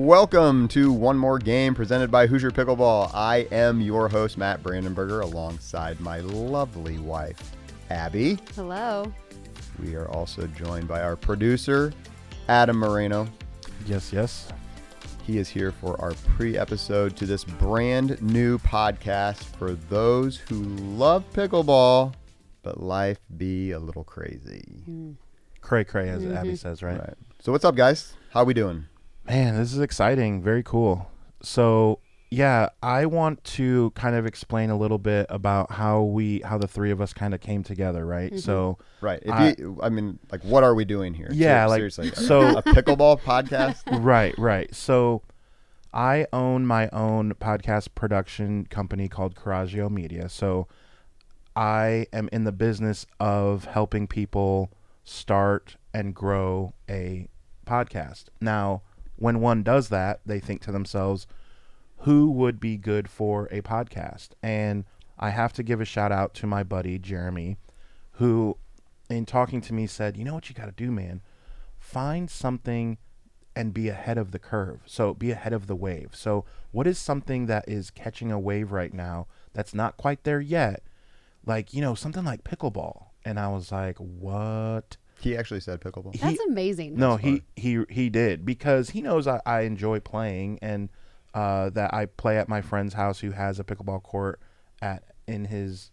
Welcome to One More Game presented by Hoosier Pickleball. I am your host, Matt Brandenberger, alongside my lovely wife, Abby. Hello. We are also joined by our producer, Adam Moreno. Yes. He is here for our pre-episode to this brand new podcast for those who love pickleball, but life be a little crazy. Cray, as Abby says, right? So what's up, guys? How we doing? Man, this is exciting. Very cool. So, yeah, I want to kind of explain a little bit about how the three of us kind of came together, right? Mm-hmm. So, Right. What are we doing here? Yeah, Seriously. so a pickleball podcast? right. So, I own my own podcast production company called Coraggio Media. So, I am in the business of helping people start and grow a podcast. Now, when one does that, they think to themselves, who would be good for a podcast? And I have to give a shout out to my buddy, Jeremy, who in talking to me said, you know what you got to do, man? Find something and be ahead of the curve. So be ahead of the wave. So what is something that is catching a wave right now that's not quite there yet? Like, something like pickleball. And I was like, what? He actually said pickleball. That's amazing. No, he did, because he knows I enjoy playing, and that I play at my friend's house who has a pickleball court at his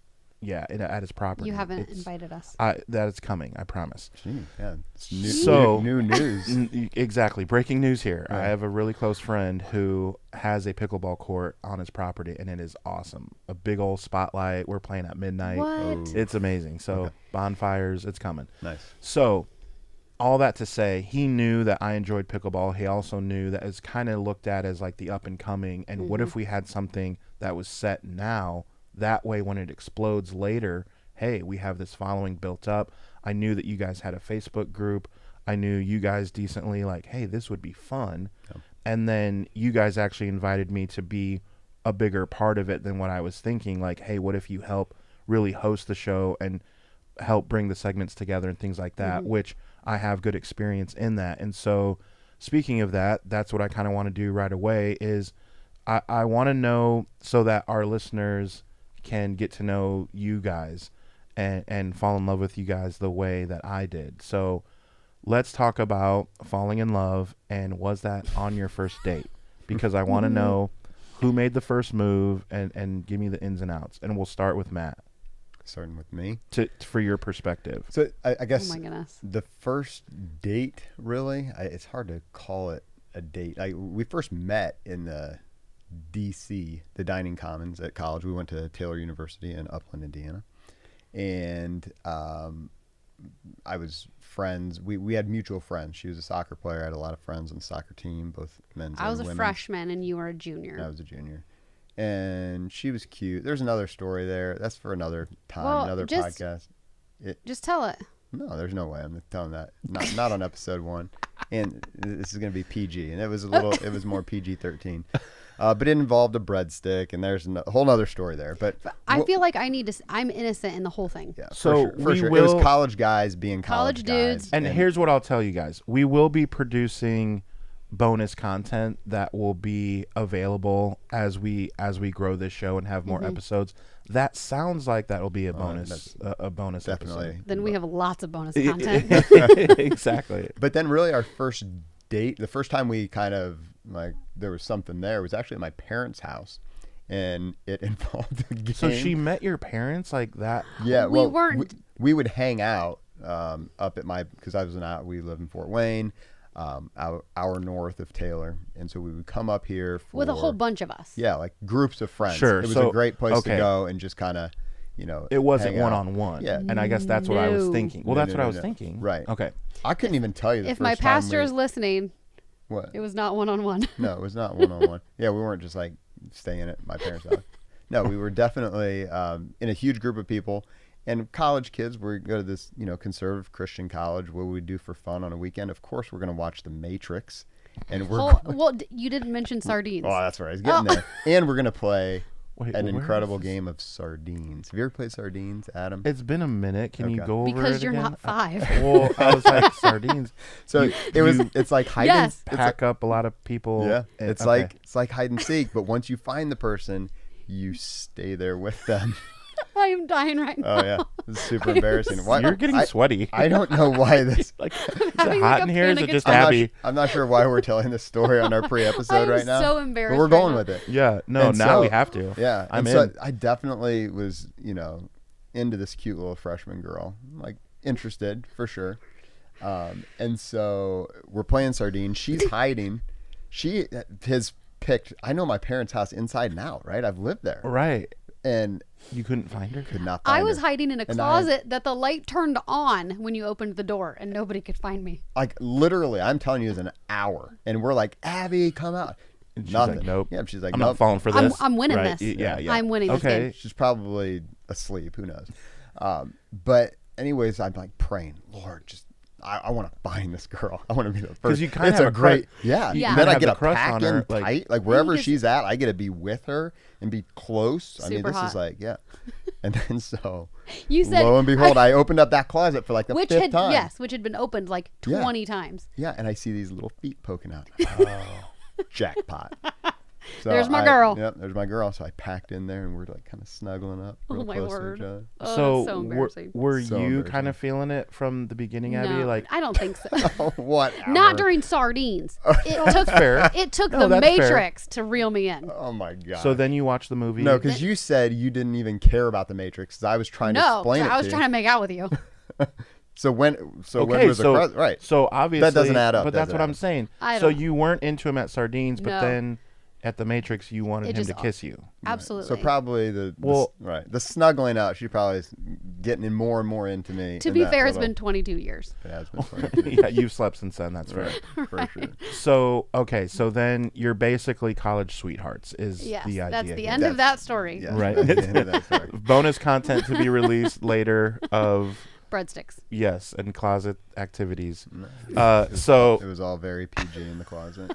property. You haven't invited us. That is coming, I promise. Gee, yeah. It's new news. Exactly. Breaking news here. Right. I have a really close friend who has a pickleball court on his property, and it is awesome. A big old spotlight. We're playing at midnight. What? Oh. It's amazing. So Okay. bonfires, it's coming. Nice. So all that to say, he knew that I enjoyed pickleball. He also knew that it's kind of looked at as like the up and coming. And what if we had something that was set now? That way, when it explodes later, hey, we have this following built up. I knew that you guys had a Facebook group. I knew you guys decently like, hey, this would be fun. Yep. And then you guys actually invited me to be a bigger part of it than what I was thinking. Like, hey, what if you help really host the show and help bring the segments together and things like that, which I have good experience in that. And so speaking of that, that's what I kind of want to do right away is I want to know so that our listeners can get to know you guys and fall in love with you guys the way that I did. So let's talk about falling in love, and was that on your first date? Because I want to know who made the first move and give me the ins and outs. And we'll start with Matt. Starting with me. For your perspective. So I guess Oh my goodness. the first date, really, it's hard to call it a date. We first met in the DC, the Dining Commons at college. We went to Taylor University in Upland, Indiana. And I was friends. We had mutual friends. She was a soccer player. I had a lot of friends on the soccer team, both men's and I was a women's. freshman and you were a junior. I was a junior. And she was cute. There's another story there. That's for another time, Well, another just- podcast. Just tell it. No, there's no way I'm telling that. Not on episode 1. And this is going to be PG. And it was more PG-13. But it involved a breadstick, and there's a whole other story there. But I feel like I'm innocent in the whole thing. yeah, So for we sure. It will- was college guys being college College guys. dudes. And here's what I'll tell you guys. We will be producing bonus content that will be available as we grow this show and have more episodes. That sounds like that will be a bonus definitely. episode. Then we have lots of bonus content. Exactly. But then really our first date, the first time we kind of like there was something there, was actually at my parents' house. And it involved a game. So she met your parents like that? Yeah, We well, weren't- we would hang out up at because we live in Fort Wayne, hour north of Taylor, and so we would come up here for With a whole bunch of us. Yeah, like groups of friends. Sure, It was so- a great place okay. to go and just kind of, It wasn't hang out. one-on-one. Yeah. And I guess that's what I was No. thinking. Well, No, that's no, what I no, was no. thinking. Right. Okay. I couldn't even tell you the If first my time pastor is listening, what? it was not one-on-one. No, it was not one-on-one. Yeah, we weren't just like staying at my parents' house. No, we were definitely in a huge group of people. And college kids, we go to this, conservative Christian college. What we do for fun on a weekend? Of course, we're going to watch The Matrix, and we're. You didn't mention sardines. Oh, that's right. I was getting there. And we're going to play Wait, an where incredible is this? game of sardines. Have you ever played sardines, Adam? It's been a minute. Can you Okay. go over Because it you're again? not 5. Well, I was like sardines. So you- it's like hide Yes. and Pack up a lot of people. yeah. and- It's okay. like hide and seek, but once you find the person, you stay there with them. I am dying right now. Oh yeah, it's super embarrassing. Why, You're getting sweaty. I don't know why this. like, is it having, hot like, in a here? Is panic it just attack. Abby? I'm not sure why we're telling this story on our pre-episode I'm right now. so embarrassed But we're right going now. with it. Yeah. No, And now so- we have to. Yeah, I'm and so in. I definitely was, into this cute little freshman girl, like interested for sure. And so we're playing sardines. She's hiding. She has picked. I know my parents' house inside and out. Right, I've lived there, Right. and You couldn't find her? could not find I was her. hiding in a And I- closet that the light turned on when you opened the door, and nobody could find me. Like literally, I'm telling you, it was an hour, and we're like, Abby, come out. And she's Nothing. like, nope. Yeah, she's like, I'm nope. not falling for I'm- this. I'm winning Right. this. Yeah, yeah. I'm winning this okay. game. She's probably asleep. Who knows? But anyways, I'm like praying, Lord, just I want to find this girl. I want to be the first. you kinda It's have a a crush- great, yeah. you Then kinda I have get the a crush pack on in her, like- tight, like wherever just- she's at, I get to be with her and be close. I mean, Super this is hot. like, yeah. And then so, You said lo and behold, I opened up that closet for like the which fifth had time. which had been opened like Yeah. 20 times. Yeah, and I see these little feet poking out. Oh, jackpot. So There's my girl. Yep, there's my girl. So I packed in there and we're like kind of snuggling up real Oh my close word. to each other. Oh, So, that's so embarrassing. were So you embarrassing. kind of feeling it from the beginning, Abby? No, Like, I don't think so. Oh, what? Not during sardines. It took fair. It took No, the that's fair. Matrix to reel me in. Oh my god. so then you watched the movie. no, because you said you didn't even care about the Matrix. 'Cause I was trying to No, explain it I was to trying you. to make out with you. So when when Okay, was so the right? So obviously doesn't add up, But does that's it, what I'm Adam? saying. I So don't- you weren't into him at sardines, but No. then at the Matrix you wanted It him just- to kiss you. Absolutely. So probably the Well- the snuggling out. She probably is getting in more and more into me. to in be that fair, it's little- been 22 years. It has been 22. Yeah, you've slept since then. That's fair. Right, for sure. So okay, so then you're basically college sweethearts. Is Yes, the idea? that's the here. end of that story. Yeah, Right. that's the end of that story. Bonus content to be released later of Breadsticks. yes, and closet activities. It So was all very PG in the closet.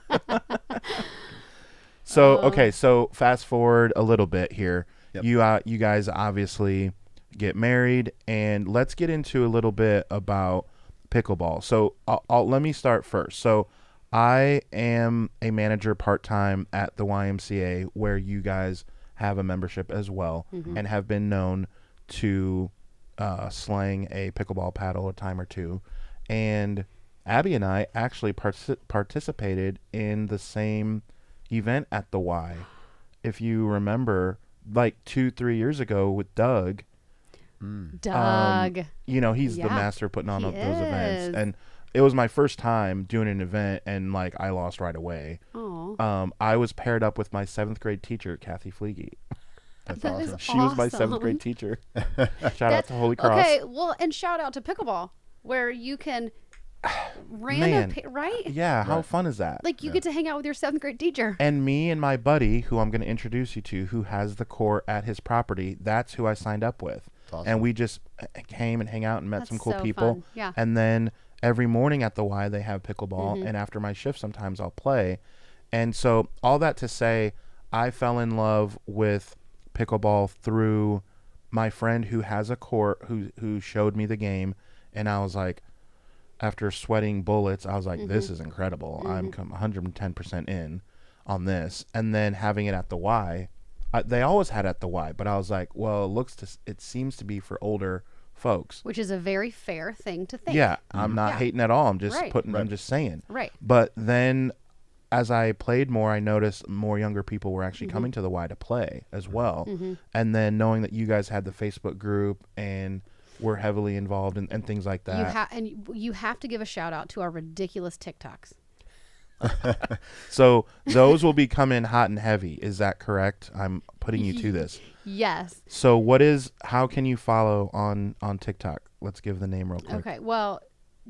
So okay, so fast forward a little bit here. Yep. You guys obviously get married, and let's get into a little bit about pickleball. So let me start first. So I am a manager part-time at the YMCA, where you guys have a membership as well, and have been known to slang a pickleball paddle a time or two. And Abby and I actually participated in the same event at the Y. If you remember, like 2-3 years ago with Doug, Doug. he's the Yeah, master putting on he those events. is. And it was my first time doing an event, and like I lost right away. Oh, I was paired up with my 7th grade teacher, Kathy Fleege. That's That is awesome. She was my 7th awesome. grade teacher. Shout out to Holy Cross. Okay, well, and shout out to pickleball, where you can Man. right? Yeah, how Right. fun is that? Like you get to hang out with your 7th grade teacher. And me and my buddy, who I'm going to introduce you to, who has the court at his property, that's who I signed up with. awesome. And we just came and hang out and met That's some cool so people. fun. Yeah. And then every morning at the Y, they have pickleball. And after my shift, sometimes I'll play. And so all that to say, I fell in love with pickleball through my friend who has a court, who showed me the game. And I was like, after sweating bullets, I was like, this is incredible. I'm 110% in on this. And then having it at the Y, they always had it at the Y, but I was like, well, it seems to be for older folks. Which is a very fair thing to think. Yeah, I'm not Yeah. hating at all. I'm just Right. I'm just saying. Right. But then as I played more, I noticed more younger people were actually coming to the Y to play as well. And then knowing that you guys had the Facebook group and were heavily involved in things like that. You have to give a shout out to our ridiculous TikToks. So those will be coming hot and heavy. Is that correct? I'm putting you to this. Yes. So how can you follow on TikTok? Let's give the name real quick. Okay. Well,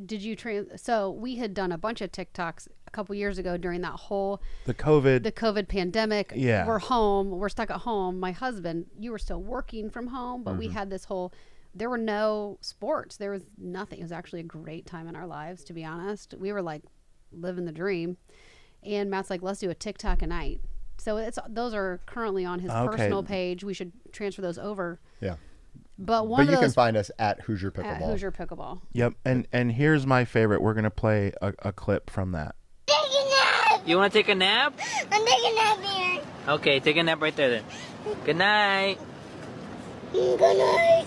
did you so we had done a bunch of TikToks a couple years ago during that whole The COVID. the COVID pandemic. Yeah. We're home. We're stuck at home. My husband, you were still working from home, but we had this whole, there were no sports. There was nothing. It was actually a great time in our lives, to be honest. We were like living the dream. And Matt's like, let's do a TikTok a night. So those are currently on his Okay. personal page. We should transfer those over. Yeah. But one But of you can those find us at Hoosier at Pickleball. Hoosier Pickleball. Yep. And here's my favorite. We're gonna play a clip from that. Take a nap! You want to take a nap? I'm taking a nap here. Okay, take a nap right there then. Good night. Good night.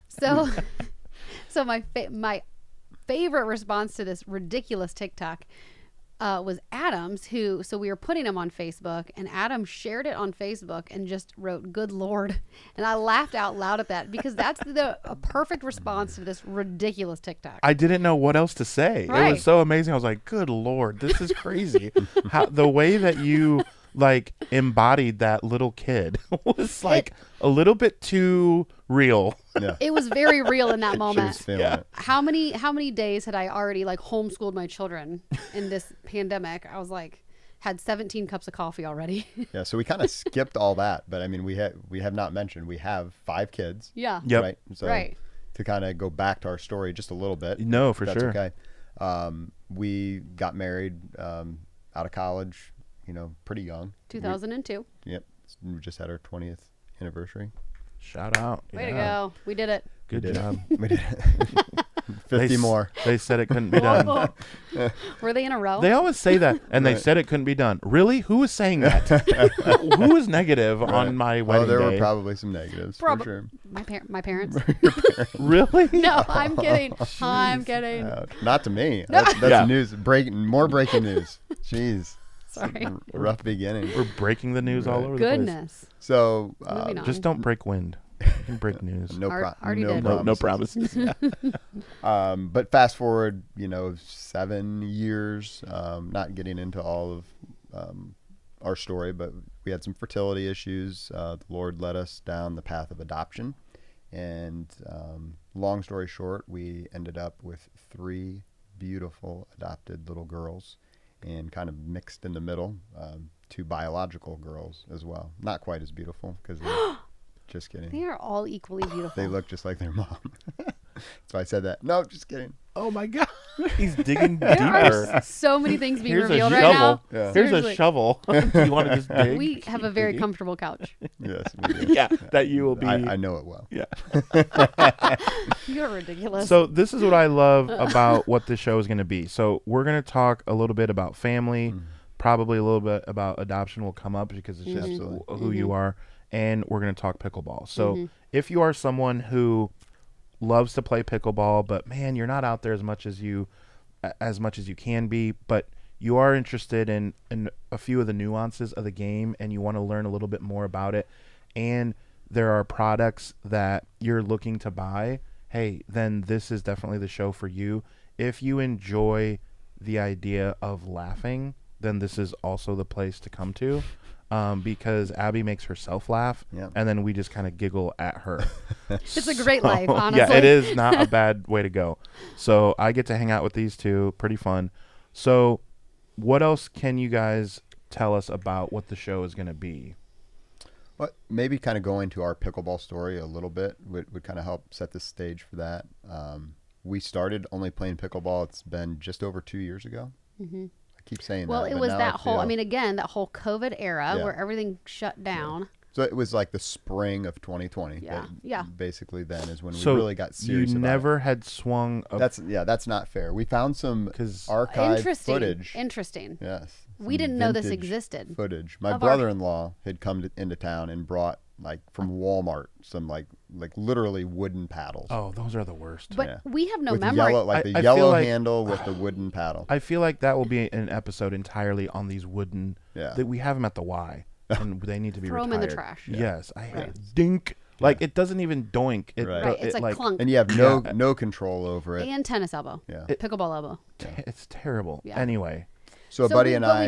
So, so my favorite response to this ridiculous TikTok was Adam's. So we were putting him on Facebook, and Adam shared it on Facebook and just wrote "Good Lord," and I laughed out loud at that because that's a perfect response to this ridiculous TikTok. I didn't know what else to say. It Right. was so amazing. I was like, "Good Lord, this is crazy." How the way that you like embodied that little kid was like a little bit too real. Yeah. It was very real in that She moment. was feeling Yeah. it. How many days had I already like homeschooled my children in this pandemic? I was like, had 17 cups of coffee already. Yeah. So we kind of skipped all that, but I mean, we have not mentioned we have 5 kids. Yeah. Yep. Right. So Right. to kind of go back to our story just a little bit. No, for if that's sure. Okay. We got married out of college, pretty young. 2002. Yep. We just had our 20th anniversary. Shout out. Way to Yeah. go. We did it. Good We did it. job. We did it. 50 more. They said it couldn't be done. Were they in a row? They always say that, and they Right. said it couldn't be done. Really? Who was saying that? Who was negative on my wedding Oh, there day? were probably some negatives Prob- for sure. my parents. Really? No, I'm kidding. I'm kidding. Not to me. That's Yeah. news. More breaking news. Jeez. Sorry. Rough beginning. We're breaking the news all over the place. Goodness. So Moving on. Just don't break wind. You can break news. no, Already did. No promises. But fast forward, 7 years. Not getting into all of our story, but we had some fertility issues. The Lord led us down the path of adoption, and long story short, we ended up with 3 beautiful adopted little girls, and kind of mixed in the middle, 2 biological girls as well. Not quite as beautiful because just kidding. They are all equally beautiful. They look just like their mom. So I said that. No, just kidding. Oh my God. He's digging There deeper. are so many things being Here's a revealed shovel. right now. Yeah. Here's Seriously. a shovel. Do you want to just dig? We have a very Digging? comfortable couch. Yes, we did. Yeah, that you will be. I know it well. Yeah. You're ridiculous. So this is what I love about what this show is going to be. So we're going to talk a little bit about family, probably a little bit about adoption will come up because it's just Absolutely. who you are, and we're going to talk pickleball. So if you are someone who loves to play pickleball, but man, you're not out there as much as you can be, but you are interested in a few of the nuances of the game and you want to learn a little bit more about it, and there are products that you're looking to buy, hey, then this is definitely the show for you. If you enjoy the idea of laughing, then this is also the place to come to, because Abby makes herself laugh, Yeah. and then we just kind of giggle at her. it's a great life, honestly. Yeah, it is not a bad way to go. So I get to hang out with these two. Pretty fun. So what else can you guys tell us about what the show is going to be? Well, maybe kind of going to our pickleball story a little bit would kind of help set the stage for that. We started only playing pickleball. It's been just over 2 years ago. I keep saying Well, that. it but was now that I whole, I feel- mean, again, that whole COVID era Yeah. where everything shut down. So it was like the spring of 2020. Yeah, that yeah. Basically, then is when So we really got serious. you about never had swung it. That's not fair. We found some 'Cause- archive Interesting. footage. Interesting. Yes. We some didn't know this vintage existed. Footage. My of our- brother-in-law had come into town and brought from Walmart some like literally wooden paddles. Oh, those are the worst. But Yeah. we have no with memory. yellow, like the I feel yellow like- handle with the wooden paddle. I feel like that will be an episode entirely on these wooden. Yeah. That we have them at the Y, and they need to be Throw 'em retired. in the trash. Yeah. Yes, I hate it. Dink. Like it doesn't even doink. It, Right. right. it, It's like, clunk. And you have no control over it. And tennis elbow. Yeah. Pickleball elbow. It's terrible. Yeah. Anyway, So a buddy and but I.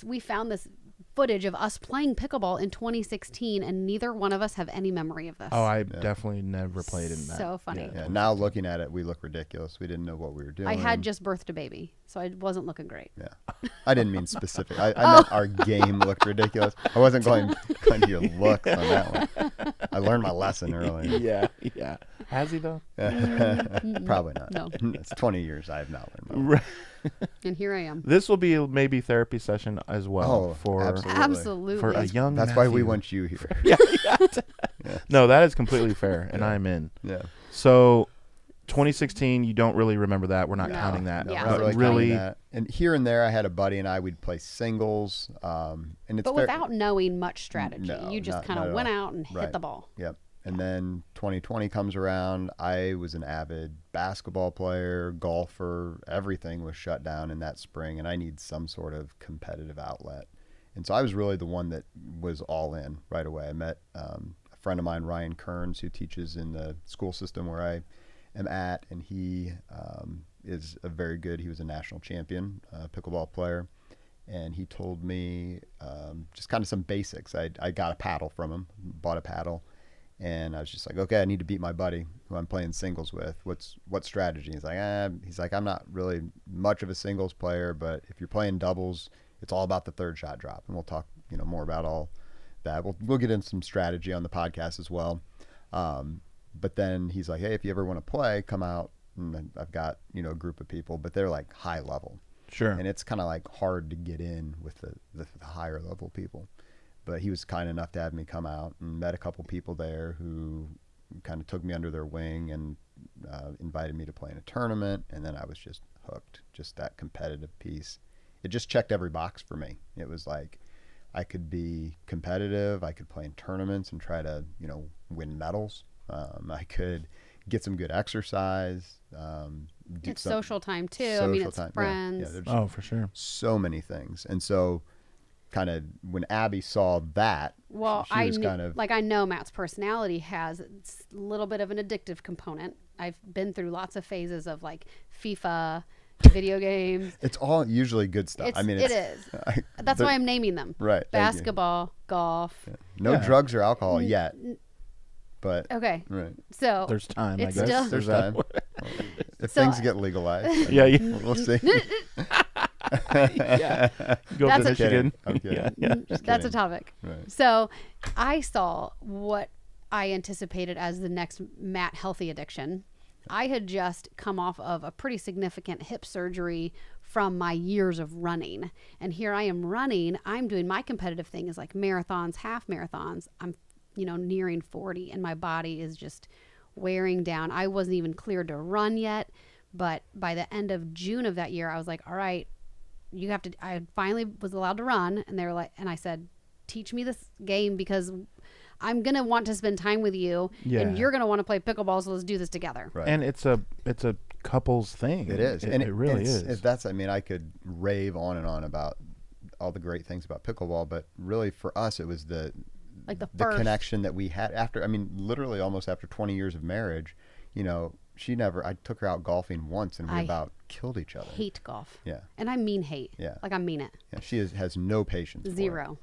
we found this footage of us playing pickleball in 2016, and neither one of us have any memory of this. oh, I definitely never played in that. So funny. Yeah, now looking at it, we look ridiculous. We didn't know what we were doing. I had just birthed a baby, so I wasn't looking great. Yeah, I didn't mean specific. I Oh. meant our game looked ridiculous. I wasn't going to your looks on that one. I learned my lesson early. Yeah. Has he though? Probably not. No. It's 20 years I have not learned my lesson. And here I am. This will be maybe therapy session as well Oh, for absolutely. Absolutely. for a young. That's why we Matthew. want you here. No, that is completely fair, and I'm in. Yeah. So, 2016, you don't really remember that. We're not No. counting that. No, Yeah. not so really. really. counting that. And here and there, I had a buddy and I would play singles. And it's But very- without knowing much strategy. No, You just not- kind not of at went all. out and hit Right. the ball. Yep. And then 2020 comes around. I was an avid basketball player, golfer. Everything was shut down in that spring, and I need some sort of competitive outlet. And so I was really the one that was all in right away. I met a friend of mine, Ryan Kearns, who teaches in the school system where I am at, and he is a very good. He was a national champion pickleball player. And he told me just kind of some basics. I got a paddle from him, bought a paddle. And I was just like, okay, I need to beat my buddy who I'm playing singles with. What strategy? He's like, I'm not really much of a singles player, but if you're playing doubles, it's all about the third shot drop. And we'll talk, more about all that. We'll get into some strategy on the podcast as well. But then he's like, hey, if you ever want to play, come out. And then I've got, a group of people, but they're like high level. Sure. And it's kind of like hard to get in with the higher level people. But he was kind enough to have me come out and met a couple people there who kind of took me under their wing and invited me to play in a tournament. And then I was just hooked, just that competitive piece. It just checked every box for me. It was like I could be competitive. I could play in tournaments and try to, win medals. I could get some good exercise. It's social time too. Social it's time. friends. Yeah, there's Oh, for sure. so many things. And so kind of when Abby saw that, Well, she was knew, kind of I know Matt's personality has a little bit of an addictive component. I've been through lots of phases of like FIFA, video games. it's all usually good stuff. It's, I mean, it is. That's why I'm naming them. Right. thank you. Basketball, golf. No Yeah. drugs or alcohol yet. But Okay. right. So There's time, I it's guess. still- There's Is that- time. If So- things get legalized. Yeah, yeah. We'll see. Yeah. Go That's to a- Michigan. I'm kidding. Yeah, yeah. that's a kidding. topic. Right. So I saw what I anticipated as the next Matt healthy addiction. I had just come off of a pretty significant hip surgery from my years of running. And here I am running. I'm doing my competitive thing is like marathons, half marathons. I'm, nearing 40 and my body is just wearing down. I wasn't even cleared to run yet. But by the end of June of that year, I was like, all right, I finally was allowed to run. And they were like, and I said, teach me this game because I'm going to want to spend time with you Yeah. and you're going to want to play pickleball. So let's do this together. Right. And it's a couples thing. It is. It really is. I could rave on and on about all the great things about pickleball, but really for us, it was the first connection that we had literally almost after 20 years of marriage, I took her out golfing once and we I about killed each other. hate golf. Yeah. And I mean hate. Yeah. Like I mean it. Yeah. She has no patience. for it. Zero.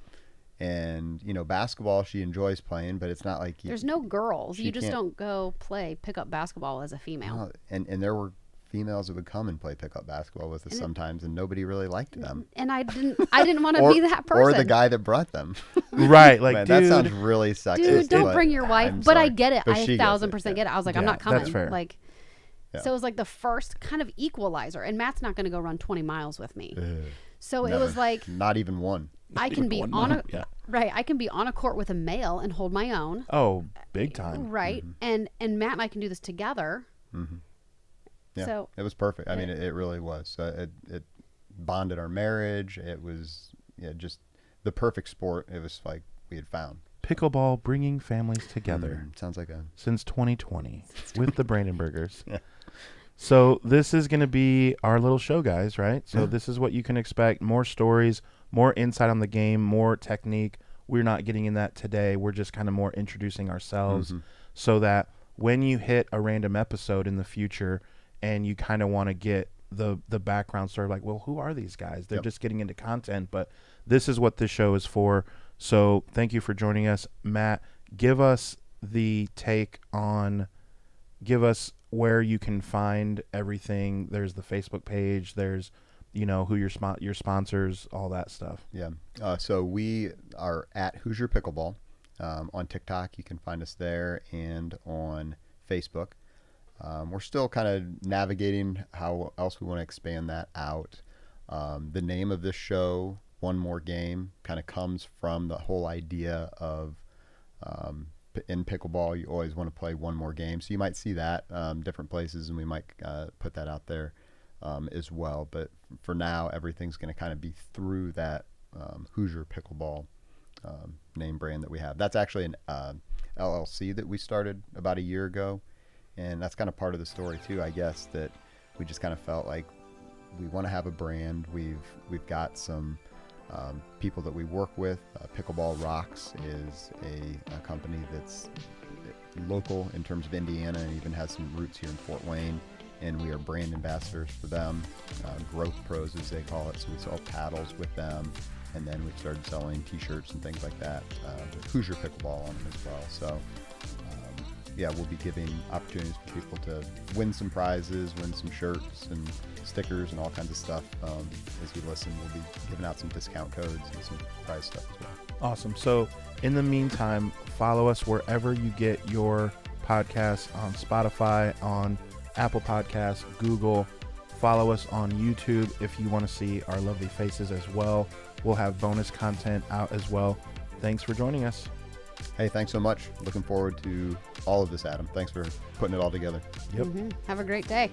And, basketball, she enjoys playing, but it's not like There's no girls. she You just can't- don't go pick up basketball as a female. No, and there were females that would come and play pickup basketball with us sometimes, and nobody really liked them. And I didn't want to be that person. Or the guy that brought them. Right. Like, Man, dude. that sounds really sexist. Dude, don't but bring your wife. I'm But I sorry. get it. But I she gets 1,000% get it. I was like, I'm Yeah, not coming. that's fair. Like, Yeah. so it was like the first kind of equalizer. And Matt's not going to go run 20 miles with me. So it Never. was like Not even one. I can be One on a month, yeah. right. I can be on a court with a male and hold my own. Oh, big time. Right. And Matt and I can do this together. Yeah, So it was perfect. I mean, it really was. It bonded our marriage. It was just the perfect sport. It was like we had found. Pickleball bringing families together Sounds like a since 2020 with the Brandenburgers. So this is going to be our little show, guys, right? So this is what you can expect. More stories, more insight on the game, more technique. We're not getting in that today. We're just kind of more introducing ourselves so that when you hit a random episode in the future and you kind of want to get the background story, like, well, who are these guys? They're Yep. just getting into content, but this is what this show is for. So thank you for joining us. Matt, give us the take on, give us where you can find everything. There's the Facebook page. There's, who your sponsors, all that stuff. Yeah. So we are at Hoosier Pickleball. On TikTok, you can find us there, and on Facebook. We're still kind of navigating how else we want to expand that out. The name of this show, One More Game, kind of comes from the whole idea of in pickleball, you always want to play one more game. So you might see that different places, and we might put that out there as well. But for now, everything's going to kind of be through that Hoosier Pickleball name brand that we have. That's actually an LLC that we started about a year ago. And that's kind of part of the story too, I guess, that we just kind of felt like we want to have a brand. We've got some people that we work with. Pickleball Rocks is a company that's local in terms of Indiana and even has some roots here in Fort Wayne. And we are brand ambassadors for them. Growth Pros, as they call it. So we sell paddles with them. And then we've started selling T-shirts and things like that with Hoosier Pickleball on them as well. So yeah, we'll be giving opportunities for people to win some prizes, win some shirts and stickers and all kinds of stuff. As you listen, we'll be giving out some discount codes and some prize stuff as well. Awesome. So in the meantime, follow us wherever you get your podcasts, on Spotify, on Apple Podcasts, Google. Follow us on YouTube if you want to see our lovely faces as well. We'll have bonus content out as well. Thanks for joining us. Hey, thanks so much. Looking forward to all of this, Adam. Thanks for putting it all together. Yep. Have a great day.